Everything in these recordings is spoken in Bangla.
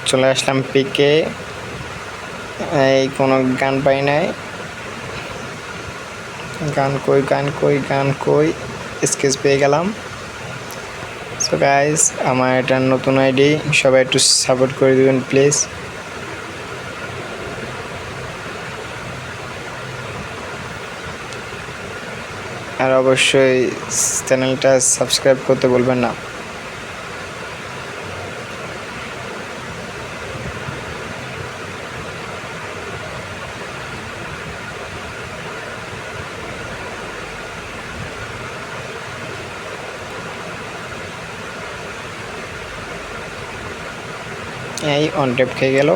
চলে আসলাম পিকে। এই কোনো গান পাই নাই। গান কই স্কেচ পেয়ে গেলাম। সো গাইস, আমার এটা নতুন আইডি, সবাই একটু সাপোর্ট করে দিবেন প্লিজ। আর অবশ্যই চ্যানেলটা সাবস্ক্রাইব করতে বলবেন না। এই অন ট্যাপ খেয়ে গেল।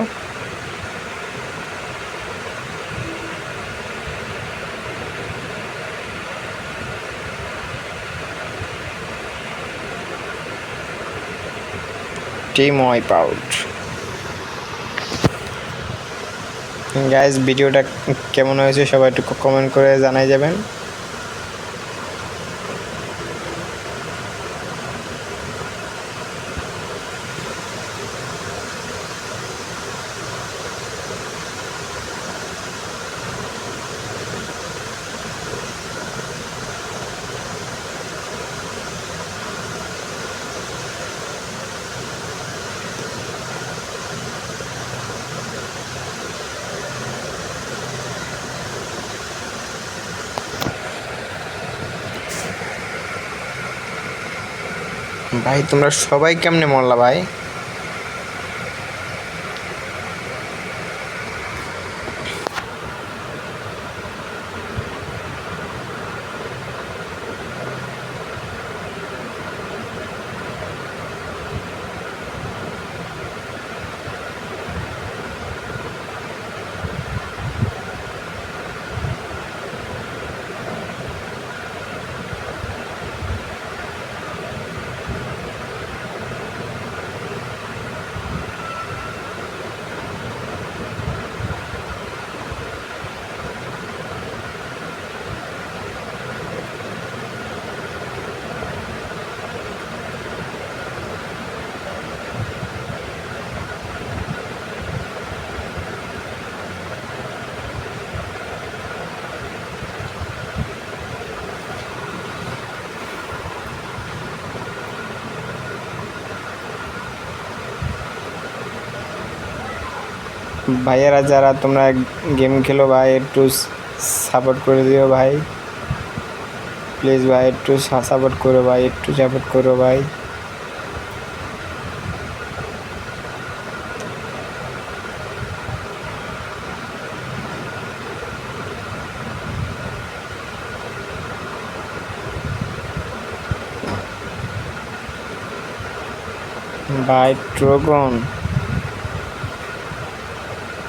Team wipe out. গাইস, ভিডিওটা কেমন হয়েছে সবাই একটু কমেন্ট করে জানাই যাবেন। ভাই তোমরা সবাই কেমনে মরলা ভাই? ভাইয়েরা যারা তোমরা গেম খেলো ভাই, একটু সাপোর্ট করে দিও ভাই প্লিজ। ভাই একটু সাপোর্ট করো ভাই, একটু সাপোর্ট করো ভাই। ভাই ট্রোগন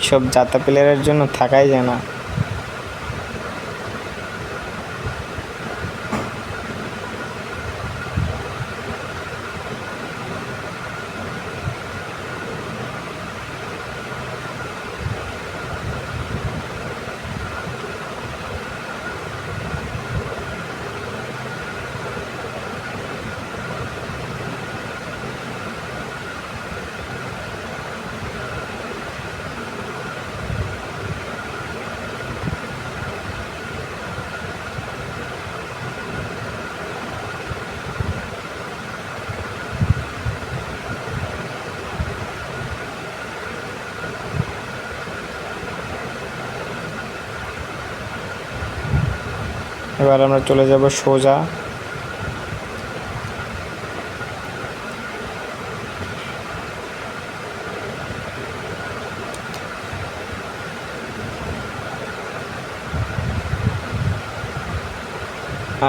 সব জাতা প্লেয়ারের জন্য থাকাই যায় না। এবার আমরা চলে যাব সোজা।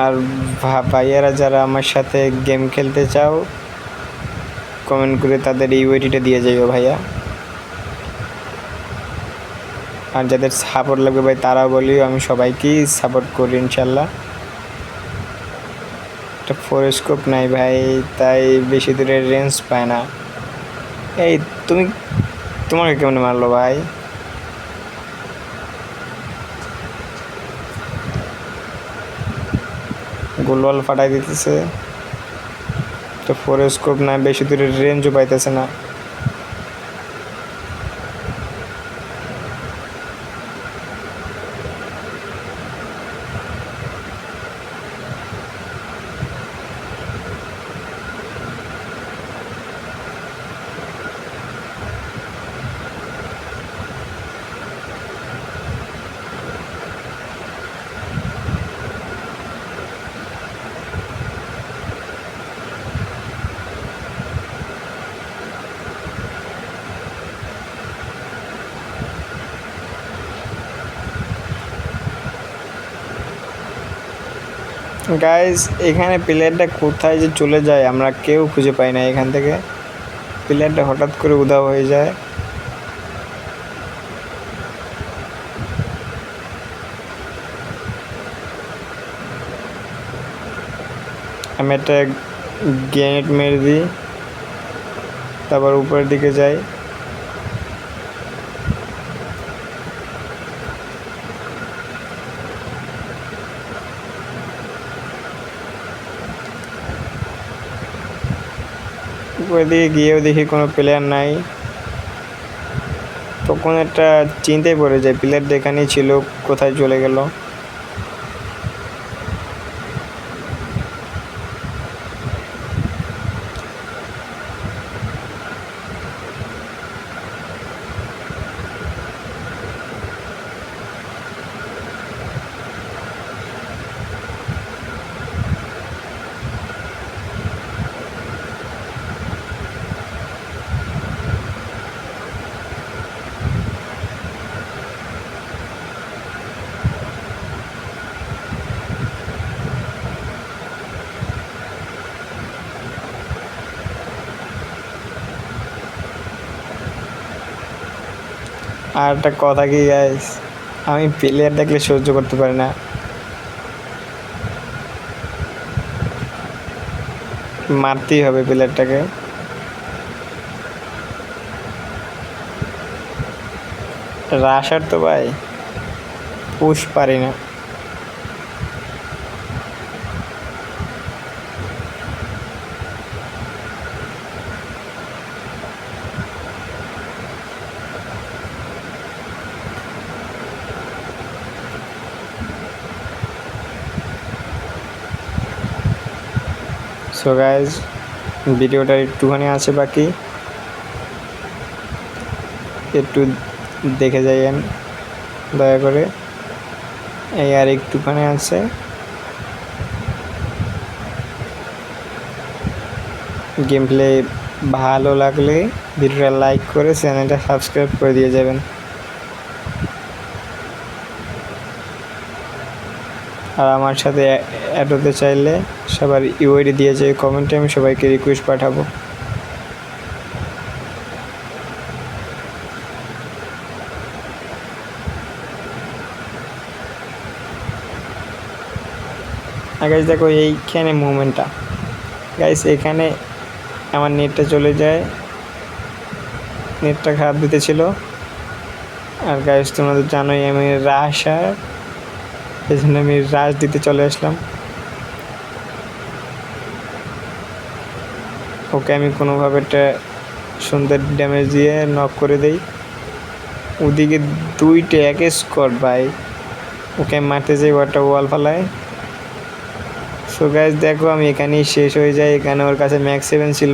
আর ভাইয়েরা যারা আমার সাথে গেম খেলতে চাও কমেন্ট করে তাদের ইউআইডিটা দিয়ে যাইও ভাইয়া। আর যাদের সাপোর্ট লাগবে ভাই তারাও বলিও, আমি সবাইকেই সাপোর্ট করি ইনশাল্লাহ। একটা ফোর স্কোপ নাই ভাই, তাই বেশি দূরে রেঞ্জ পায় না। এই তোমাকে কেমন মারলো ভাই? গোলওয়াল ফাটাই দিতেছে। তো ফোর স্কোপ নাই, বেশি দূরে রেঞ্জও পাইতেছে না। গাইস এখানে প্লেয়ারটা কোথায় যে চলে যায় আমরা কেউ খুঁজে পাই না। এখান থেকে প্লেয়ারটা হঠাৎ করে উধাও হয়ে যায়। আমি একটা গ্রেনেড মেরে দিই, তারপর উপরের দিকে যাই। উপরের দিকে গিয়েও দেখি কোনো প্লেয়ার নাই। তখন একটা চিন্তায় পড়ে যায়, প্লেয়ারটা এখানেই ছিল, কোথায় চলে গেল। আর একটা কথা কি গাইস, আমি প্লেয়ার দেখলে সহ্য করতে পারি না, মারতেই হবে প্লেয়ারটাকে। রাশার তো ভাই পুশ পারি না। সো গাইজ ভিডিওটা একটুখানি আছে বাকি, একটু দেখে যাইয়েন দয়া করে। এই আর একটুখানি আছে। গেম প্লে ভালো লাগলে ভিডিওটা লাইক করে চ্যানেলটা সাবস্ক্রাইব করে দিয়ে যাবেন। আর আমার সাথে অ্যাড হতে চাইলে সবার ইউআইডি দিয়ে যায় কমেন্টে, আমি সবাইকে রিকোয়েস্ট পাঠাবো। গাইস দেখো এইখানে মুভমেন্টটা, গাইস এখানে আমার নেটটা চলে যায়, নেটটা খারাপ দিতেছিল। আর গাইস তোমাদের জানোই আমি রাশ, আর এই জন্য আমি রাশ দিতে চলে আসলাম। ওকে আমি কোনোভাবে একটা সুন্দর ড্যামেজ দিয়ে নক করে দেই। ওদিকে দুইটা এক স্কোয়াড ভাই, ওকে মারতে যাই, একটা ওয়াল ফালায়। সো গাইস দেখো আমি এখানেই শেষ হয়ে যায়। এখানে ওর কাছে ম্যাক্স 7 ছিল,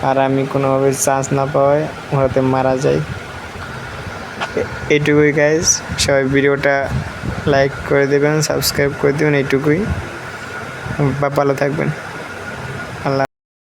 আর আমি কোনোভাবে চান্স না পাওয়ায় ওরাতে মারা যাই। এইটুকুই গাইস, সবাই ভিডিওটা লাইক করে দেবেন, সাবস্ক্রাইব করে দেবেন, এইটুকুই। ভালো থাকবেন।